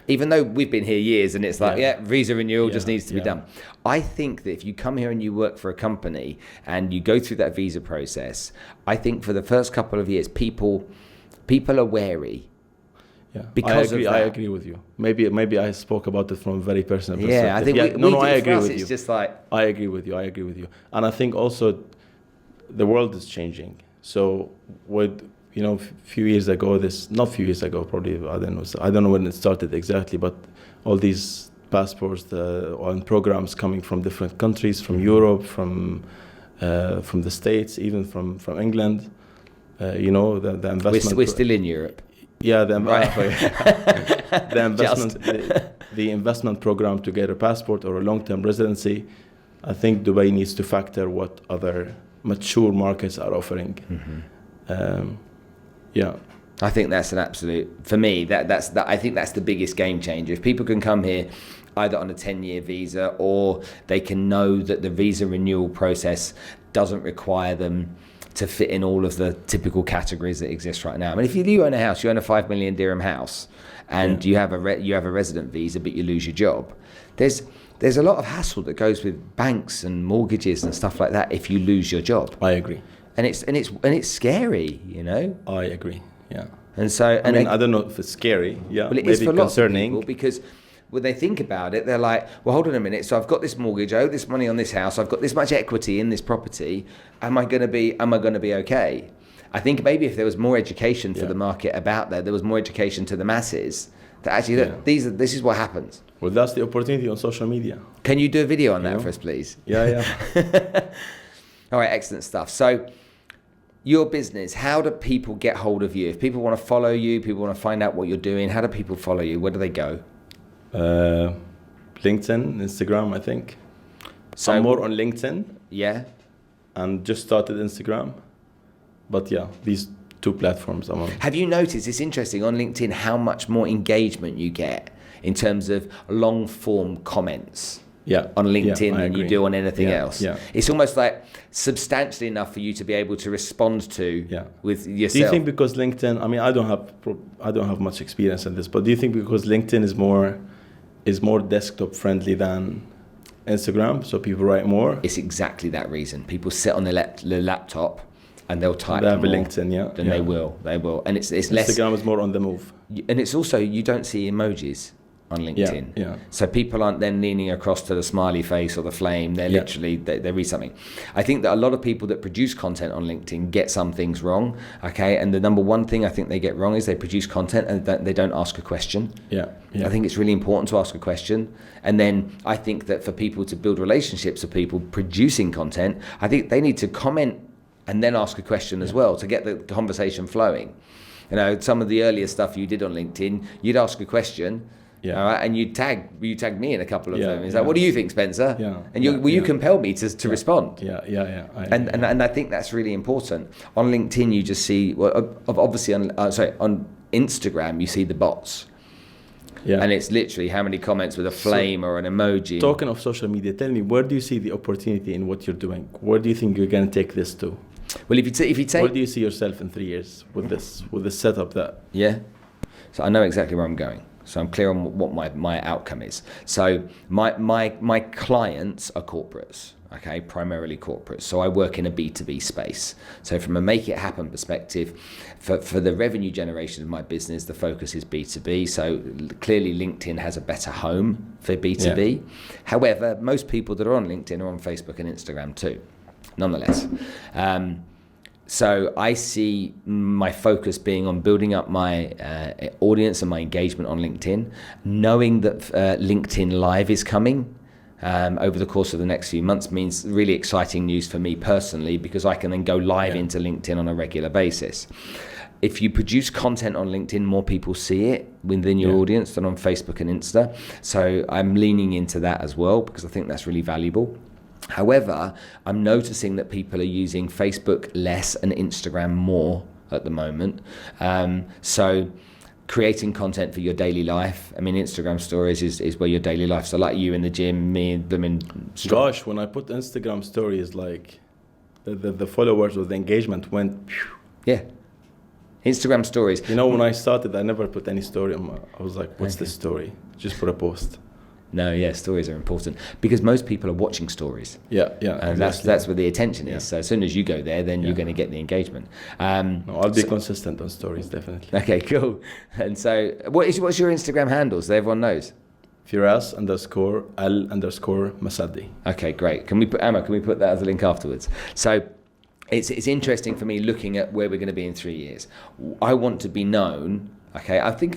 Speaker 1: Even though we've been here years and it's like, visa renewal just needs to be done. I think that if you come here and you work for a company and you go through that visa process, I think for the first couple of years, people are wary.
Speaker 2: Yeah,
Speaker 1: because
Speaker 2: I agree with you. Maybe I spoke about it from a very personal perspective.
Speaker 1: Yeah, I think
Speaker 2: I agree with you.
Speaker 1: It's just like
Speaker 2: I agree with you. And I think also the world is changing. So few years ago, probably I don't know when it started exactly, but all these passports on programs coming from different countries, from Europe, from the States, even from England. The investment.
Speaker 1: We're still in Europe.
Speaker 2: Yeah,
Speaker 1: Right.
Speaker 2: the investment, the investment program to get a passport or a long-term residency. I think Dubai needs to factor what other mature markets are offering.
Speaker 1: I think that's an absolute, for me, I think that's the biggest game changer. If people can come here either on a 10-year visa, or they can know that the visa renewal process doesn't require them to fit in all of the typical categories that exist right now. I mean, if you own a house, you own a 5 million dirham house, and you have a resident visa, but you lose your job. There's a lot of hassle that goes with banks and mortgages and stuff like that if you lose your job.
Speaker 2: I agree.
Speaker 1: And it's scary, you know.
Speaker 2: I agree. Yeah.
Speaker 1: And so,
Speaker 2: I don't know if it's scary. Yeah.
Speaker 1: Well, it is for lots of people, because when they think about it, they're like, well, hold on a minute. So I've got this mortgage, I owe this money on this house, I've got this much equity in this property. Am I going to be okay? I think maybe if there was more education for the market about there was more education to the masses, that actually this is what happens.
Speaker 2: Well, that's the opportunity on social media.
Speaker 1: Can you do a video on that for us, please?
Speaker 2: Yeah.
Speaker 1: All right, excellent stuff. So your business, how do people get hold of you? If people want to follow you, people want to find out what you're doing, how do people follow you? Where do they go?
Speaker 2: LinkedIn, Instagram, I think.
Speaker 1: So
Speaker 2: I'm more on LinkedIn.
Speaker 1: Yeah.
Speaker 2: And just started Instagram. But yeah, these two platforms I'm on.
Speaker 1: Have you noticed, it's interesting, on LinkedIn, how much more engagement you get in terms of long form comments on LinkedIn than you do on anything else?
Speaker 2: Yeah.
Speaker 1: It's almost like substantially enough for you to be able to respond to with yourself.
Speaker 2: Do you think because LinkedIn, I mean, I don't have much experience in this, but do you think because LinkedIn is more desktop friendly than Instagram, so people write more?
Speaker 1: It's exactly that reason. People sit on their laptop and they'll type
Speaker 2: they have
Speaker 1: more
Speaker 2: a LinkedIn,
Speaker 1: They will. And it's less.
Speaker 2: Instagram is more on the move.
Speaker 1: And it's also, you don't see emojis on LinkedIn.
Speaker 2: Yeah.
Speaker 1: So people aren't then leaning across to the smiley face or the flame. They're literally, they read something. I think that a lot of people that produce content on LinkedIn get some things wrong, okay? And the number one thing I think they get wrong is they produce content and they don't ask a question.
Speaker 2: Yeah.
Speaker 1: I think it's really important to ask a question. And then I think that for people to build relationships with people producing content, I think they need to comment and then ask a question as well to get the conversation flowing. You know, some of the earlier stuff you did on LinkedIn, you'd ask a question, all right, and you tagged me in a couple of them. It's like, what do you think, Spencer?
Speaker 2: And
Speaker 1: you compel me to respond.
Speaker 2: Yeah.
Speaker 1: And I think that's really important. On LinkedIn, you just see, obviously on Instagram, you see the bots. Yeah. And it's literally how many comments with a flame or an emoji.
Speaker 2: Talking of social media, tell me, where do you see the opportunity in what you're doing? Where do you think you're going to take this to?
Speaker 1: Well, if you take,
Speaker 2: where do you see yourself in 3 years with this setup that?
Speaker 1: Yeah. So I know exactly where I'm going. So I'm clear on what my outcome is. So my clients are corporates, okay, primarily corporates. So I work in a B2B space. So from a make it happen perspective, for the revenue generation of my business, the focus is B2B. So clearly LinkedIn has a better home for B2B. Yeah. However, most people that are on LinkedIn are on Facebook and Instagram too, nonetheless. So I see my focus being on building up my audience and my engagement on LinkedIn, knowing that LinkedIn Live is coming over the course of the next few months means really exciting news for me personally, because I can then go live into LinkedIn on a regular basis. If you produce content on LinkedIn, more people see it within your audience than on Facebook and Insta. So I'm leaning into that as well, because I think that's really valuable. However, I'm noticing that people are using Facebook less and Instagram more at the moment. So creating content for your daily life. I mean, Instagram stories is where your daily life. So like you in the gym, me and them in...
Speaker 2: Gosh, when I put Instagram stories, like the followers or the engagement went...
Speaker 1: Yeah. Instagram stories.
Speaker 2: You know, when I started, I never put any story on I was like, what's this story? Just put a post.
Speaker 1: No, stories are important because most people are watching stories.
Speaker 2: Yeah,
Speaker 1: and exactly. that's where the attention is. So as soon as you go there, then you're going to get the engagement.
Speaker 2: No, I'll be consistent on stories, definitely.
Speaker 1: Okay, cool. And so, what's your Instagram handle so everyone knows?
Speaker 2: Firas _Al Msaddi.
Speaker 1: Okay, great. Can we put that as a link afterwards? So it's interesting for me looking at where we're going to be in 3 years. I want to be known. Okay, I think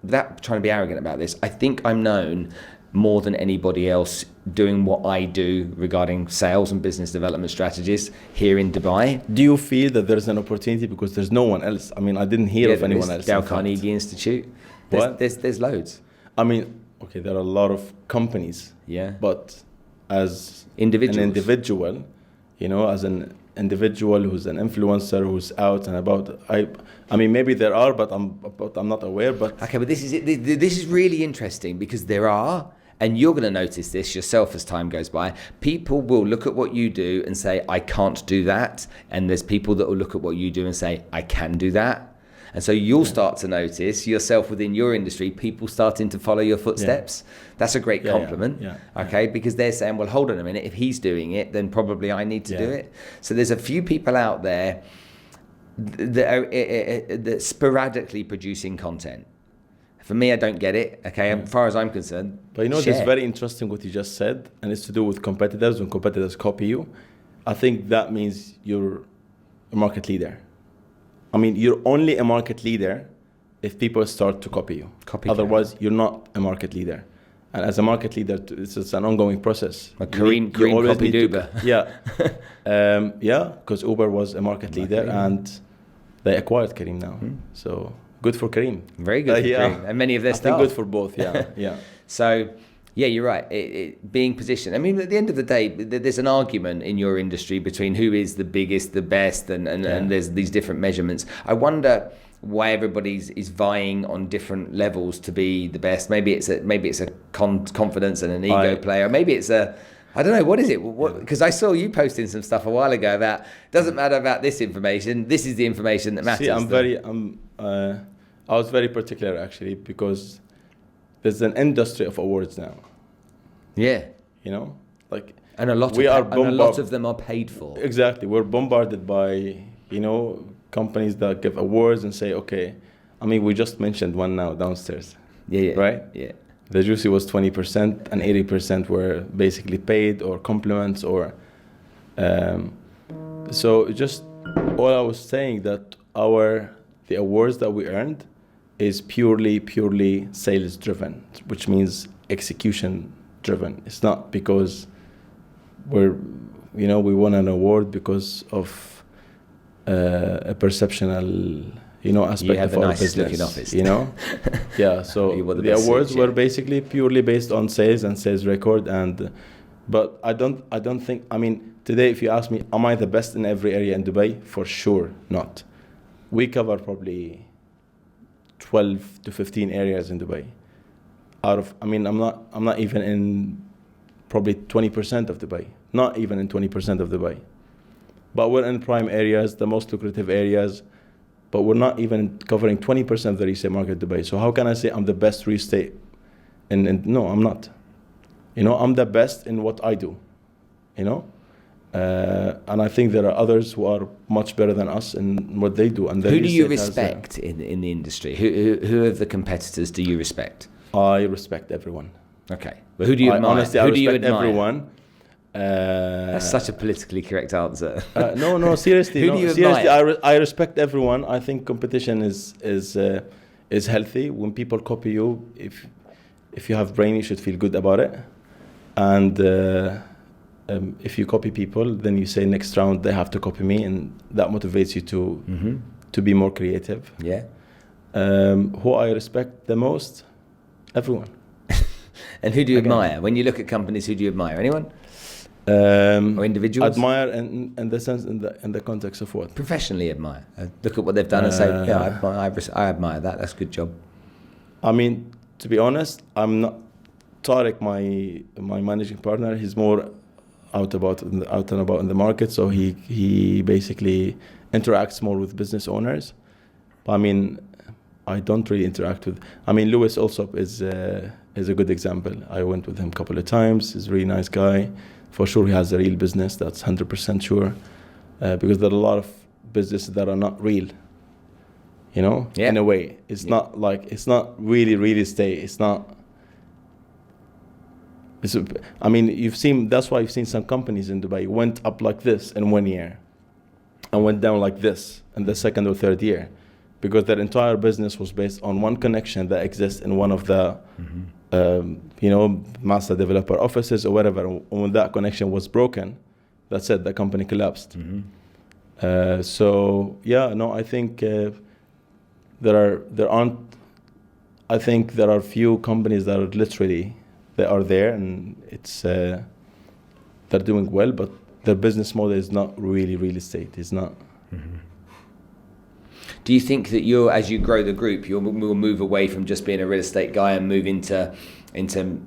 Speaker 1: without trying to be arrogant about this, I think I'm known more than anybody else doing what I do regarding sales and business development strategies here in Dubai.
Speaker 2: Do you feel that there's an opportunity because there's no one else? I mean, I didn't hear of anyone else.
Speaker 1: Dale Carnegie Institute. There's loads.
Speaker 2: I mean, okay, there are a lot of companies.
Speaker 1: Yeah.
Speaker 2: But as
Speaker 1: an
Speaker 2: individual, you know, as an individual who's an influencer who's out and about, I mean, maybe there are, but I'm not aware. But
Speaker 1: okay, but this is really interesting because there are. And you're going to notice this yourself as time goes by. People will look at what you do and say, I can't do that. And there's people that will look at what you do and say, I can do that. And so you'll start to notice yourself within your industry, people starting to follow your footsteps. That's a great compliment, okay? Because they're saying, well, hold on a minute. If he's doing it, then probably I need to do it. So there's a few people out there that are sporadically producing content. For me, I don't get it, okay, as far as I'm concerned.
Speaker 2: But you know, it's very interesting what you just said, and it's to do with competitors. When competitors copy you, I think that means you're a market leader. I mean, you're only a market leader if people start to copy you. Otherwise, you're not a market leader. And as a market leader, it's an ongoing process.
Speaker 1: Kareem copied Uber.
Speaker 2: Because Uber was a market leader, and they acquired Kareem now. So good for Kareem.
Speaker 1: Very good for Kareem. And many of their staff.
Speaker 2: I think good for both, yeah.
Speaker 1: So, yeah, you're right. Being positioned. I mean, at the end of the day, there's an argument in your industry between who is the biggest, the best, and there's these different measurements. I wonder why everybody's is vying on different levels to be the best. Maybe it's a confidence and an ego player. Maybe it's I don't know, what is it? Because I saw you posting some stuff a while ago about, doesn't matter about this information, this is the information that matters.
Speaker 2: See, I was very particular actually, because there's an industry of awards now.
Speaker 1: Yeah.
Speaker 2: You know, like,
Speaker 1: and a lot of them are paid for.
Speaker 2: Exactly. We're bombarded by, you know, companies that give awards and say, okay, I mean, we just mentioned one now downstairs.
Speaker 1: Yeah.
Speaker 2: Right?
Speaker 1: Yeah.
Speaker 2: The juicy was 20% and 80% were basically paid or compliments or so just all I was saying that the awards that we earned is purely sales driven, which means execution driven. It's not because we won an award because of a perceptional aspect of our business.
Speaker 1: Looking office.
Speaker 2: Yeah. So the awards were basically purely based on sales and sales record, but I don't think. I mean, today, if you ask me, am I the best in every area in Dubai? For sure, not. We cover probably 12 to 15 areas in Dubai. I'm not even in probably 20% of Dubai. Not even in 20% of Dubai. But we're in prime areas, the most lucrative areas. But we're not even covering 20% of the real estate market in Dubai. So how can I say I'm the best real estate? No, I'm not. I'm the best in what I do. And I think there are others who are much better than us in what they do. And
Speaker 1: who do you respect in the industry? Who of the competitors do you respect?
Speaker 2: I respect everyone.
Speaker 1: Okay, but who do you admire?
Speaker 2: Honestly, I respect everyone.
Speaker 1: That's such a politically correct answer.
Speaker 2: No, seriously.
Speaker 1: Who do you admire?
Speaker 2: I respect everyone. I think competition is healthy. When people copy you, if you have brain, you should feel good about it. And if you copy people, then you say next round they have to copy me, and that motivates you to be more creative.
Speaker 1: Yeah.
Speaker 2: Who I respect the most? Everyone.
Speaker 1: And who do you admire? When you look at companies, who do you admire? Anyone? Or individuals?
Speaker 2: Admire in the sense, in the context of what?
Speaker 1: Professionally admire. Look at what they've done and say, yeah, I admire that. That's a good job.
Speaker 2: I mean, to be honest, I'm not. Tariq, my managing partner, he's more out and about in the market, so he basically interacts more with business owners. But I mean, I don't really interact with. I mean, Louis Alsop is a good example. I went with him a couple of times. He's a really nice guy. For sure, he has a real business. That's 100% sure. Because there are a lot of businesses that are not real. In a way, it's not really real estate. It's not. You've seen. That's why you've seen some companies in Dubai went up like this in 1 year, and went down like this in the second or third year, because their entire business was based on one connection that exists in one of the master developer offices or whatever. When that connection was broken, that's it. The company collapsed. I think there are few companies that are literally they are there, and it's they're doing well, but their business model is not really real estate. It's not.
Speaker 1: Do you think that as you grow the group, you'll move away from just being a real estate guy and move into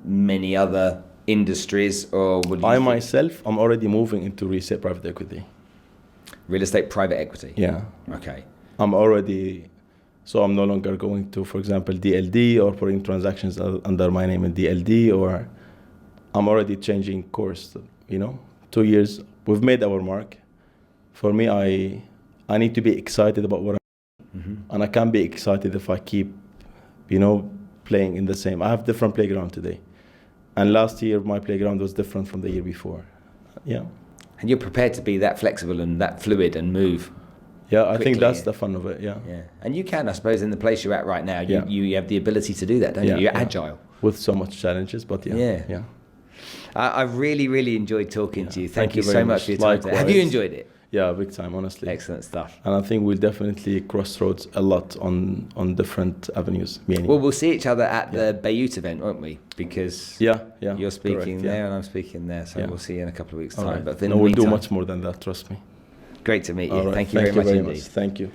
Speaker 1: many other industries, or would you?
Speaker 2: Myself, I'm already moving into real estate private equity.
Speaker 1: Real estate private equity.
Speaker 2: Yeah.
Speaker 1: Okay.
Speaker 2: I'm no longer going to, for example, DLD or putting transactions under my name in DLD, or I'm already changing course. 2 years, we've made our mark. For me, I need to be excited about what I'm doing. And I can't be excited if I keep, playing in the same. I have different playground today. And last year, my playground was different from the year before. Yeah.
Speaker 1: And you're prepared to be that flexible and that fluid and move.
Speaker 2: Yeah, I think that's the fun of it, yeah.
Speaker 1: And you can, I suppose, in the place you're at right now, you have the ability to do that, don't you? You're agile.
Speaker 2: With so much challenges, but yeah.
Speaker 1: I really, really enjoyed talking to you. Thank you
Speaker 2: very
Speaker 1: so much for your time today. Have you enjoyed it?
Speaker 2: Yeah, big time, honestly.
Speaker 1: Excellent stuff.
Speaker 2: And I think we'll definitely crossroads a lot on different avenues.
Speaker 1: Well, we'll see each other at the Beirut event, won't we? Because you're speaking there and I'm speaking there, so we'll see you in a couple of weeks' time.
Speaker 2: Right.
Speaker 1: But
Speaker 2: we'll do much more than that, trust me.
Speaker 1: Great to meet you.
Speaker 2: Right.
Speaker 1: Thank you very much indeed.
Speaker 2: Thank you.